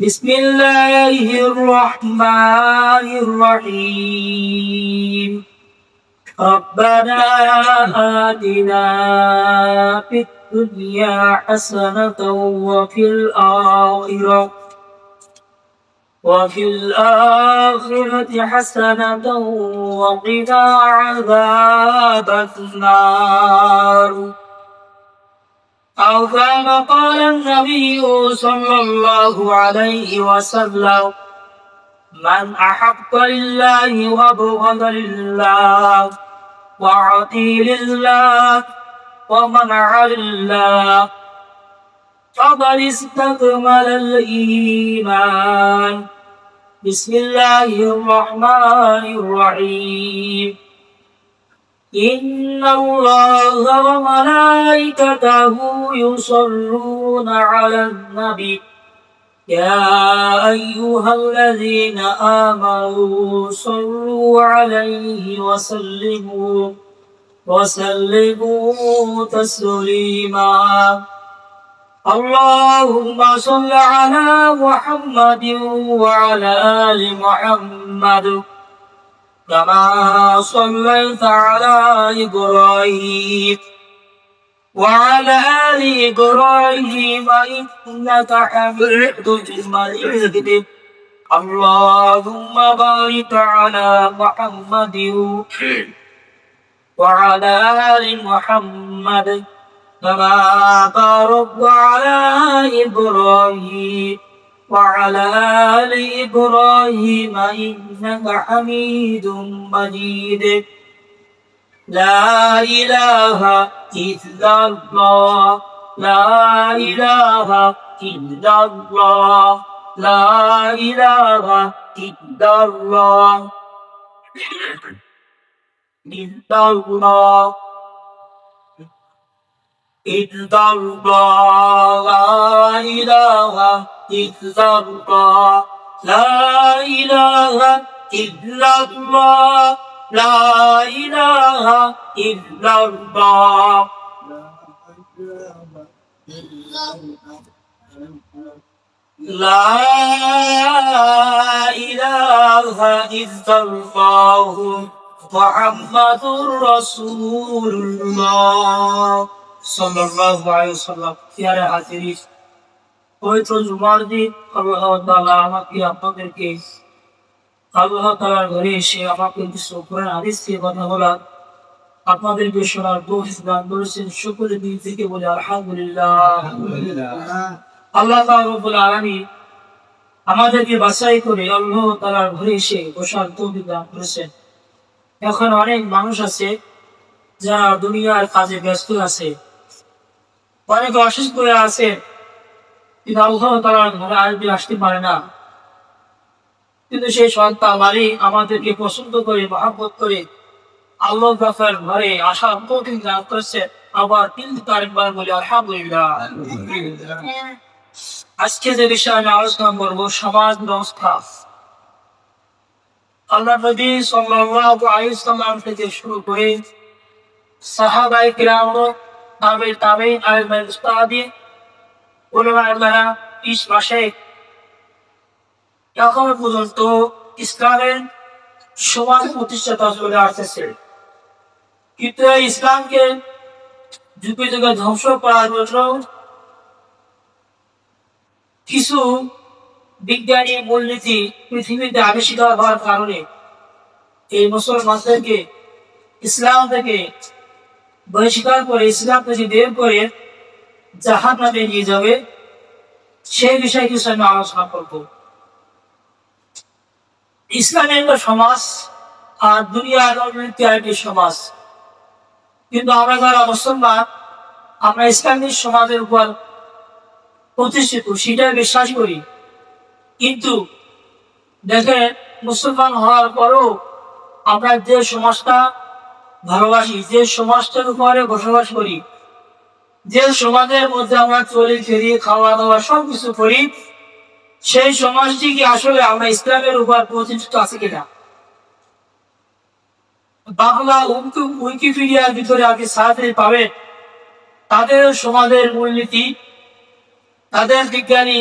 بسم الله الرحمن الرحيم ربنا آتنا في الدنيا حسنة وفي الآخرة حسنة وقنا عذاب النار أو كما قال النبي صلى الله عليه وسلم من أحب لله وأبغض لله وعطي لله ومنع لله فقد استكمل الإيمان. بسم الله الرحمن الرحيم إن الله وملائكته يصلون على النبي يا أيها الذين آمنوا صلوا عليه وسلموا تسليما. اللهم صل على محمد وعلى آل محمد كما صليت على إبراهيم وعلى آل إبراهيم إنك حميد مجيد. اللهم بارك على محمد وعلى آل محمد كما باركت على إبراهيم وعلى آل إبراهيم إنك حميد مجيد. لا إله إلا الله لا إله إلا الله لا إله إلا الله إلا الله إلا الله لا إله إلا الله لا إله إلا الله لا إله إلا الله لا إله إلا الله محمد رسول الله সাল্লাল্লাহু আলাইহি ওয়াসাল্লাম। প্রিয় হাজিরিন, পবিত্র জুমার দিন আল্লাহ তাআলা আমাকে আপনাদেরকে আল্লাহ তাআলার ঘরে এসে আমাকে কিছু কোরআন হাদিস দিয়ে কথা বলার আপনাদেরকে শোনার তৌফিক দান করেছেন। শুকরের দিল থেকে বলে আলহামদুলিল্লাহ। আল্লাহ রাব্বুল আলামিন আমাদেরকে বাছাই করে আল্লাহ তাআলার ঘরে এসে বসার তৌফিক দান করেছেন। এখন অনেক মানুষ আছে যারা দুনিয়ার কাজে ব্যস্ত আছে, অনেকে অসুস্থ হয়ে আছে, কিন্তু আল্লাহ তাআলার ঘরে আসতে পারে না। কিন্তু সেই সন্তান মালিক আমাদেরকে পছন্দ করে মহব্বত করে আল্লাহ পাকের ঘরে আসার তৌফিক দান করেছে। আবার কিন্তু আরেকবার বলি আলহামদুলিল্লাহ। আজকে যে বিষয়ে আমি আলোচনা করবো সমাজ ব্যবস্থা। আল্লাহ নবী সাল্লাল্লাহু আলাইহি ওয়াসাল্লাম থেকে শুরু করে সাহাবায়ে কিরাম, তাবেঈন, আলেম উস্তাদিন, উলামায়ে 20 মাসে এখন পর্যন্ত ইসলামের সমাজ প্রতিষ্ঠাতা চলে আসতেছে। কিন্তু এই ইসলামকে যুগে যুগে ধ্বংস করার জন্য কিছু বিজ্ঞানী মূলনীতি পৃথিবীতে আবিষ্কার হওয়ার কারণে এই মুসলমানদেরকে ইসলাম থেকে বহিষ্কার করে ইসলাম থেকে বের করে জাহান্নামে নিয়ে যাবে, সেই বিষয়ে কিছু আমি আলোচনা করব। ইসলামের একটা সমাজ আর দুনিয়ার আরেকটি সমাজ, কিন্তু আমরা যারা মুসলমান আমরা ইসলামিক সমাজের উপর প্রতিষ্ঠিত সেটা বিশ্বাস করি। কিন্তু দেখেন, মুসলমান হওয়ার পরও আমরা যে সমাজটা ভালোবাসি, যে সমাজটার উপরে বসবাস করি, যে সমাজের মধ্যে আমরা চলি ফিরি, খাওয়া দাওয়া সবকিছু করি, সেই সমাজটি কি আসলে আমরা ইসলামের উপর প্রতিষ্ঠিত আছে কিনা? বাংলা উইকিপিডিয়ার ভিতরে আপনি সার্চ পাবেন তাদের সমাজের মূলনীতি, তাদের বিজ্ঞানী